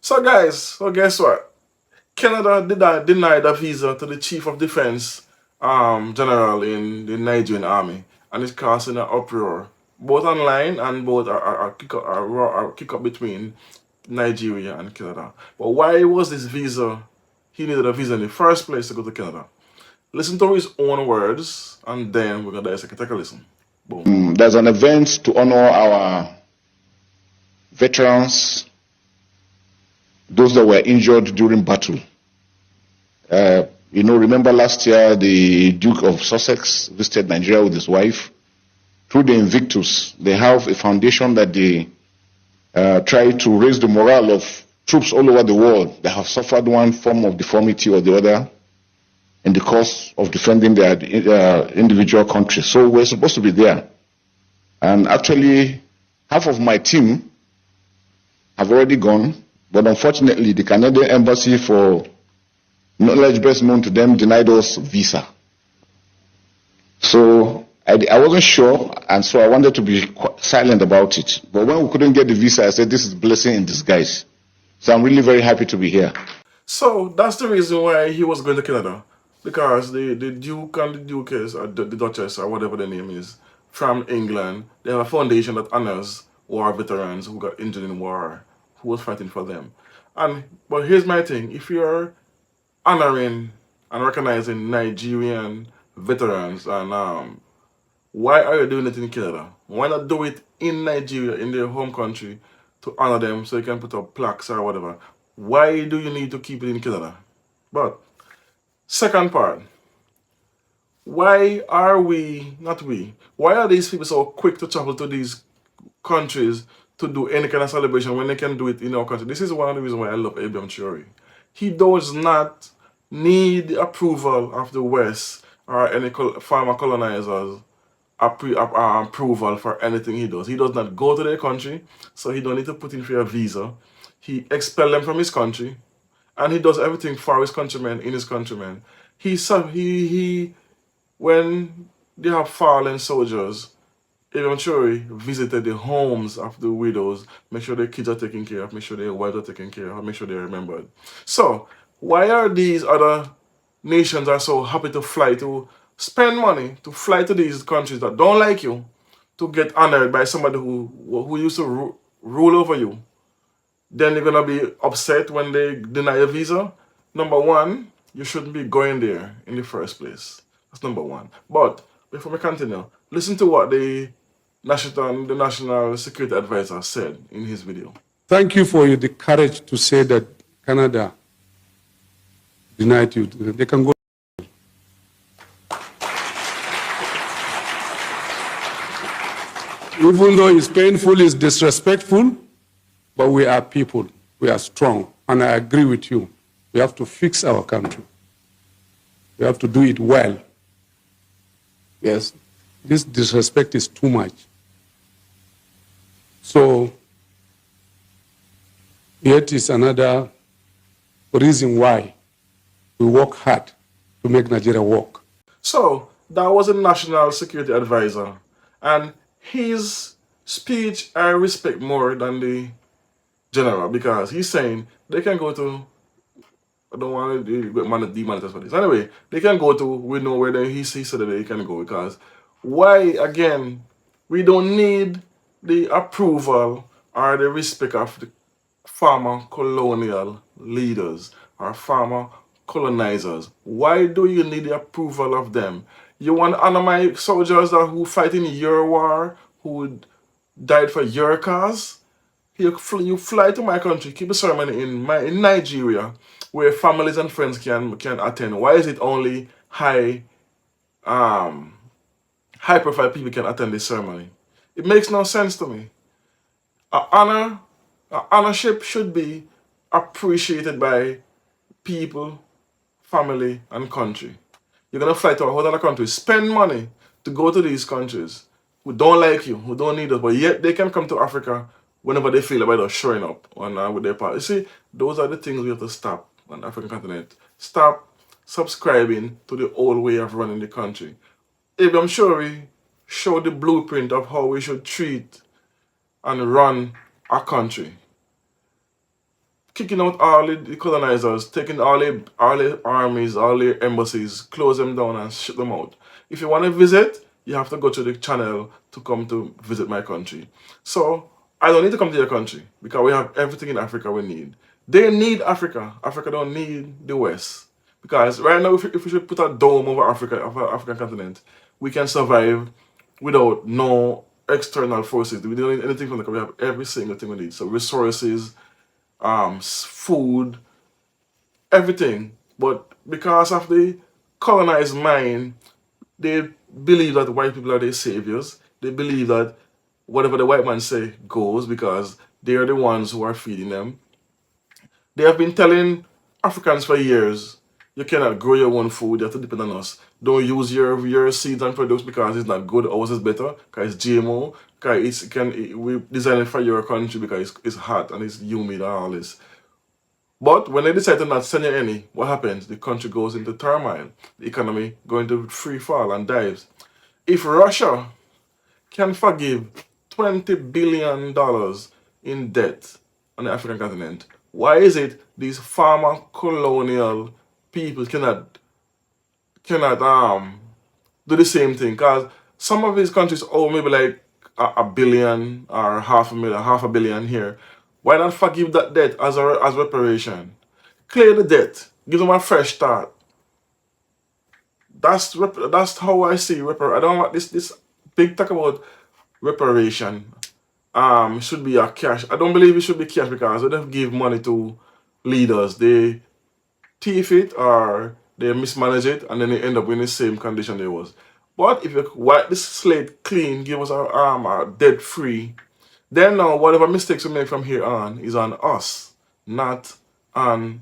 So guys, so guess what? Canada denied a visa to the chief of defense general in the Nigerian army, and it's causing an uproar, both online and both are kick up between Nigeria and Canada. But why was this visa? He needed a visa in the first place to go to Canada. Listen to his own words, and then we're gonna dissect it. Take a listen. Boom. There's an event to honor our veterans, those that were injured during battle. Remember last year the Duke of Sussex visited Nigeria with his wife. Through the Invictus, they have a foundation that they try to raise the morale of troops all over the world that have suffered one form of deformity or the other in the course of defending their individual countries. So we're supposed to be there. And actually, half of my team have already gone, but unfortunately, the Canadian Embassy, for knowledge best known to them, denied us visa. So I wasn't sure, and so I wanted to be silent about it. But when we couldn't get the visa, I said, this is blessing in disguise. So I'm really very happy to be here. So that's the reason why he was going to Canada. Because the Duke and the Duchess, or the Duchess, or whatever the name is, from England, they have a foundation that honors war veterans who got injured in war, who was fighting for them. But here's my thing: if you're honoring and recognizing Nigerian veterans, and why are you doing it in Canada? Why not do it in Nigeria, in their home country, to honor them so you can put up plaques or whatever? Why do you need to keep it in Canada? But second part, why are why are these people so quick to travel to these countries to do any kind of celebration when they can do it in our country? This is one of the reasons why I love Abraham Chori. He does not need the approval of the West or any former colonizers approval for anything he does. He does not go to their country, so he don't need to put in for a visa. He expel them from his country, and he does everything for his countrymen, in his countrymen. When they have fallen soldiers, Abraham Chori visited the homes of the widows, make sure their kids are taken care of, make sure their wives are taken care of, make sure they're remembered. So, why are these other nations are so happy to fly to spend money to fly to these countries that don't like you to get honored by somebody who used to rule over you? Then you're gonna be upset when they deny a visa. Number one, you shouldn't be going there in the first place. That's number one. But before we continue, listen to what the National Security Advisor said in his video. Thank you for the courage to say that Canada denied you. They can go. Even though it's painful, it's disrespectful, but we are people. We are strong. And I agree with you. We have to fix our country. We have to do it well. Yes, this disrespect is too much. So, yet is another reason why we work hard to make Nigeria work. So, that was a National Security Advisor. And his speech I respect more than the general, because he's saying they can go to, I don't want to demonetize for this. Anyway, they can go to, we know where he said that they can go, because why, again, we don't need the approval or the respect of the former colonial leaders or former colonizers. Why do you need the approval of them? You want to honor my soldiers who fight in your war, who died for your cause? You fly to my country, keep a ceremony in Nigeria, where families and friends can attend. Why is it only high profile people can attend this ceremony? It makes no sense to me. Honorship should be appreciated by people, family, and country. You're gonna fly to a whole other country, spend money to go to these countries who don't like you, who don't need us, but yet they can come to Africa whenever they feel about us showing up with their part. You see, those are the things we have to stop on the African continent. Stop subscribing to the old way of running the country. Abraham Chori showed the blueprint of how we should treat and run our country. kicking out all the colonizers, taking all the armies, all the embassies, close them down and shut them out. If you want to visit, you have to go to the channel to come to visit my country. So I don't need to come to your country because we have everything in Africa we need. They need Africa. Africa don't need the West. Because right now, if we should put a dome over Africa, of our African continent, we can survive without no external forces. We don't need anything from the country. We have every single thing we need. So resources, food, everything. But because of the colonized mind, they believe that white people are their saviors. They believe that whatever the white man say goes because they are the ones who are feeding them. They have been telling Africans for years, you cannot grow your own food, you have to depend on us. Don't use your seeds and products because it's not good, ours is better, because it's GMO, because we design it for your country because it's hot and it's humid and all this. But when they decide to not send you any, what happens? The country goes into turmoil. The economy going into free fall and dives. If Russia can forgive $20 billion in debt on the African continent, why is it these former colonial people cannot do the same thing? Because some of these countries owe maybe like a billion or half a billion here. Why not forgive that debt as reparation? Clear the debt. Give them a fresh start. That's how I see reparation. I don't want this big talk about reparation. Should be a cash. I don't believe it should be cash because they don't give money to leaders. They thief it or they mismanage it and then they end up in the same condition they was. But if you wipe this slate clean, give us our debt free, then now whatever mistakes we make from here on is on us, not on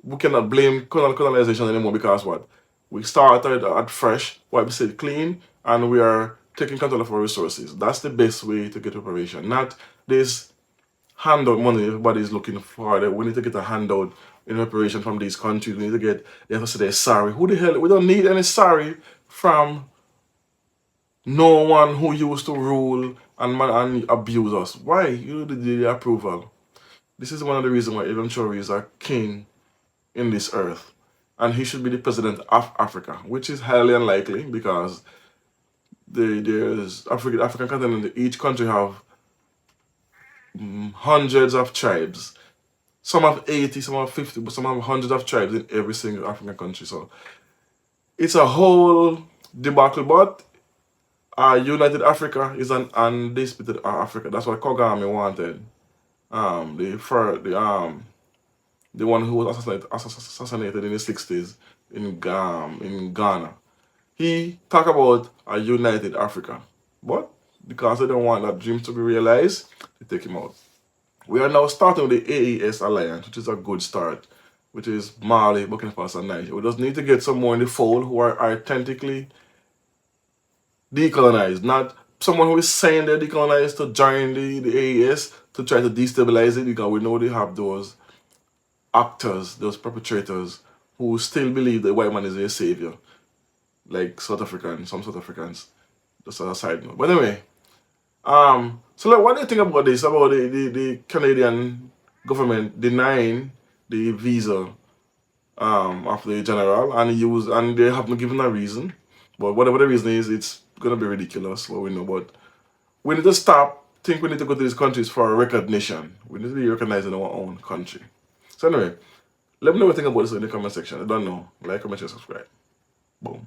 we cannot blame colonization anymore because what? We started at fresh, wipe the slate clean, and we are taking control of our resources. That's the best way to get reparation, not this handout money everybody's looking for. That we need to get a handout in reparation from these countries. We need to get, they have to say they're sorry. Who the hell? We don't need any sorry from no one who used to rule and abuse us. Why? You need the approval. This is one of the reasons why Ibn Chori is a king in this earth. And he should be the president of Africa, which is highly unlikely because there's African continent, each country have hundreds of tribes. Some have 80, some have 50, but some have hundreds of tribes in every single African country. So it's a whole debacle, but United Africa is an undisputed Africa. That's what Kagame wanted. The one who was assassinated in the 60s in Ghana. He talked about a united Africa, but because they don't want that dream to be realized, they take him out. We are now starting with the AES alliance, which is a good start, which is Mali, Burkina Faso, and Niger. We just need to get some more in the fold who are authentically decolonized, not someone who is saying they're decolonized to join the AES to try to destabilize it, because we know they have those actors, those perpetrators who still believe the white man is their savior, like some South Africans. Just as a side note. But anyway, so like, what do you think about this? About the Canadian government denying the visa of the general and they haven't given a reason. But whatever the reason is, it's gonna be ridiculous, what we know. But we need to stop think we need to go to these countries for recognition. We need to be recognized in our own country. So anyway, let me know what you think about this in the comment section. I don't know. Like, comment, share, subscribe. Boom.